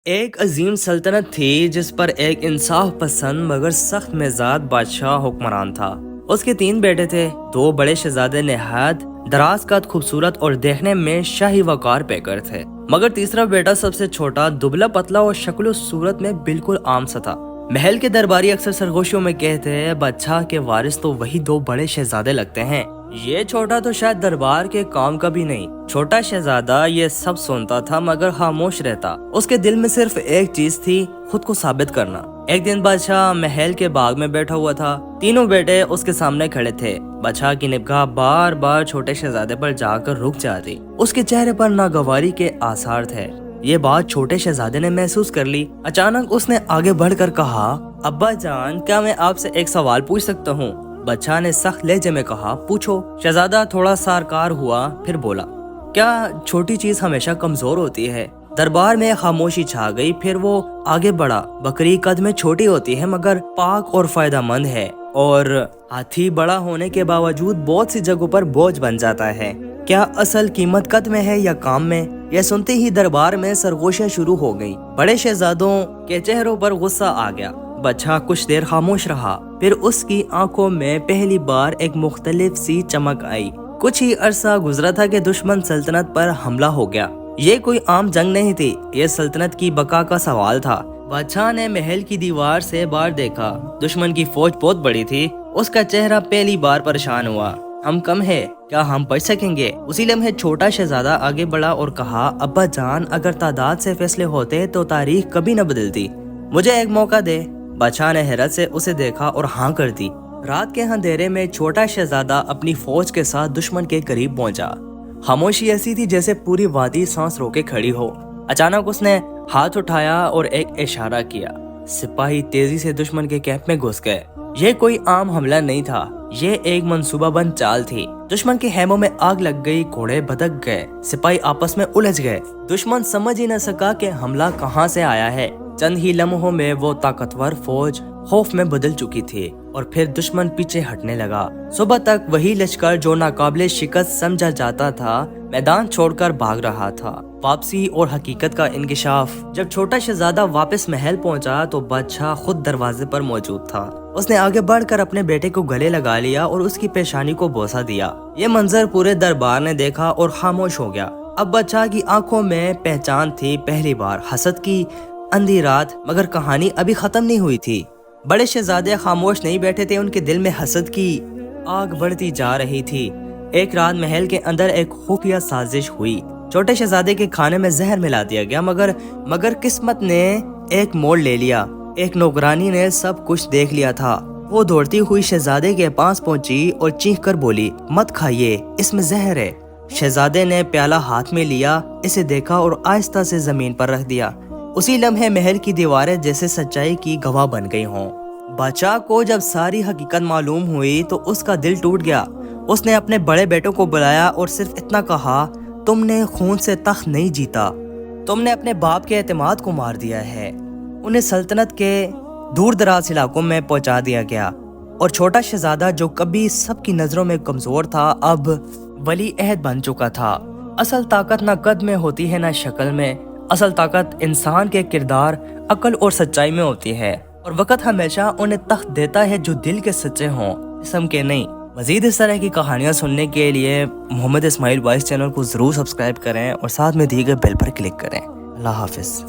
ایک عظیم سلطنت تھی جس پر ایک انصاف پسند مگر سخت مزاج بادشاہ حکمران تھا۔ اس کے 3 بیٹے تھے۔ 2 بڑے شہزادے نہایت دراز قد، خوبصورت اور دیکھنے میں شاہی وقار پیکر تھے، مگر تیسرا بیٹا سب سے چھوٹا دبلا پتلا اور شکل و صورت میں بالکل عام سا تھا۔ محل کے درباری اکثر سرگوشیوں میں کہتے ہیں بادشاہ کے وارث تو وہی 2 بڑے شہزادے لگتے ہیں، یہ چھوٹا تو شاید دربار کے کام کا بھی نہیں۔ چھوٹا شہزادہ یہ سب سنتا تھا مگر خاموش رہتا۔ اس کے دل میں صرف ایک چیز تھی، خود کو ثابت کرنا۔ ایک دن بادشاہ محل کے باغ میں بیٹھا ہوا تھا۔ تینوں بیٹے اس کے سامنے کھڑے تھے۔ بادشاہ کی نگاہ بار بار چھوٹے شہزادے پر جا کر رک جاتی۔ اس کے چہرے پر ناگواری کے آثار تھے۔ یہ بات چھوٹے شہزادے نے محسوس کر لی۔ اچانک اس نے آگے بڑھ کر کہا، ابا جان، کیا میں آپ سے ایک سوال پوچھ سکتا ہوں؟ بادشاہ نے سخت لہجے میں کہا، پوچھو۔ شہزادہ تھوڑا سارکار ہوا، پھر بولا، کیا چھوٹی چیز ہمیشہ کمزور ہوتی ہے؟ دربار میں خاموشی چھا گئی۔ پھر وہ آگے بڑھا، بکری قد میں چھوٹی ہوتی ہے مگر پاک اور فائدہ مند ہے، اور ہاتھی بڑا ہونے کے باوجود بہت سی جگہوں پر بوجھ بن جاتا ہے۔ کیا اصل قیمت قد میں ہے یا کام میں؟ یہ سنتے ہی دربار میں سرگوشیاں شروع ہو گئی۔ بڑے شہزادوں کے چہروں پر غصہ آ گیا۔ بادشاہ کچھ دیر خاموش رہا، پھر اس کی آنکھوں میں پہلی بار ایک مختلف سی چمک آئی۔ کچھ ہی عرصہ گزرا تھا کہ دشمن سلطنت پر حملہ ہو گیا۔ یہ کوئی عام جنگ نہیں تھی، یہ سلطنت کی بقا کا سوال تھا۔ بادشاہ نے محل کی دیوار سے باہر دیکھا۔ دشمن کی فوج بہت بڑی تھی۔ اس کا چہرہ پہلی بار پریشان ہوا۔ ہم کم ہے، کیا ہم پڑھ سکیں گے؟ اسی لمحے چھوٹا شہزادہ آگے بڑھا اور کہا، ابا جان، اگر تعداد سے فیصلے ہوتے تو تاریخ کبھی نہ بدلتی، مجھے ایک موقع دے۔ بادشاہ نے حیرت سے اسے دیکھا اور ہاں کر دی۔ رات کے اندھیرے میں چھوٹا شہزادہ اپنی فوج کے ساتھ دشمن کے قریب پہنچا۔ خاموشی ایسی تھی جیسے پوری وادی سانس روکے کھڑی ہو۔ اچانک اس نے ہاتھ اٹھایا اور ایک اشارہ کیا۔ سپاہی تیزی سے دشمن کے کیمپ میں گھس گئے۔ یہ کوئی عام حملہ نہیں تھا، یہ ایک منصوبہ بند چال تھی۔ دشمن کے خیموں میں آگ لگ گئی، گھوڑے بھٹک گئے، سپاہی آپس میں الجھ گئے۔ دشمن سمجھ ہی نہ سکا کہ حملہ کہاں سے آیا ہے۔ چند ہی لمحوں میں وہ طاقتور فوج خوف میں بدل چکی تھی اور پھر دشمن پیچھے ہٹنے لگا۔ صبح تک وہی لشکر جو ناقابل شکست سمجھا جاتا تھا میدان چھوڑ کر بھاگ رہا تھا۔ واپسی اور حقیقت کا انکشاف۔ جب چھوٹا شہزادہ واپس محل پہنچا تو بادشاہ خود دروازے پر موجود تھا۔ اس نے آگے بڑھ کر اپنے بیٹے کو گلے لگا لیا اور اس کی پیشانی کو بوسہ دیا۔ یہ منظر پورے دربار نے دیکھا اور خاموش ہو گیا۔ اب بادشاہ کی آنکھوں میں پہچان تھی، پہلی بار حسد کی اندھی رات، مگر کہانی ابھی ختم نہیں ہوئی تھی۔ بڑے شہزادے خاموش نہیں بیٹھے تھے، ان کے دل میں حسد کی آگ بڑھتی جا رہی تھی۔ ایک رات محل کے اندر ایک خفیہ سازش ہوئی۔ چھوٹے شہزادے کے کھانے میں زہر ملا دیا گیا، مگر قسمت نے ایک موڑ لے لیا۔ ایک نوکرانی نے سب کچھ دیکھ لیا تھا۔ وہ دوڑتی ہوئی شہزادے کے پاس پہنچی اور چیخ کر بولی، مت کھائیے، اس میں زہر ہے۔ شہزادے نے پیالہ ہاتھ میں لیا، اسے دیکھا اور آہستہ سے زمین پر رکھ دیا۔ اسی لمحے محل کی دیواریں جیسے سچائی کی گواہ بن گئی ہوں۔ بادشاہ کو جب ساری حقیقت معلوم ہوئی تو اس کا دل ٹوٹ گیا۔ اس نے اپنے بڑے بیٹوں کو بلایا اور صرف اتنا کہا، تم نے خون سے تخت نہیں جیتا، تم نے اپنے باپ کے اعتماد کو مار دیا ہے۔ انہیں سلطنت کے دور دراز علاقوں میں پہنچا دیا گیا، اور چھوٹا شہزادہ جو کبھی سب کی نظروں میں کمزور تھا اب ولی عہد بن چکا تھا۔ اصل طاقت نہ قد میں ہوتی ہے نہ شکل میں، اصل طاقت انسان کے کردار، عقل اور سچائی میں ہوتی ہے، اور وقت ہمیشہ انہیں تخت دیتا ہے جو دل کے سچے ہوں، جسم کے نہیں۔ مزید اس طرح کی کہانیاں سننے کے لیے محمد اسماعیل وائس چینل کو ضرور سبسکرائب کریں اور ساتھ میں دیے گئے بیل پر کلک کریں۔ اللہ حافظ۔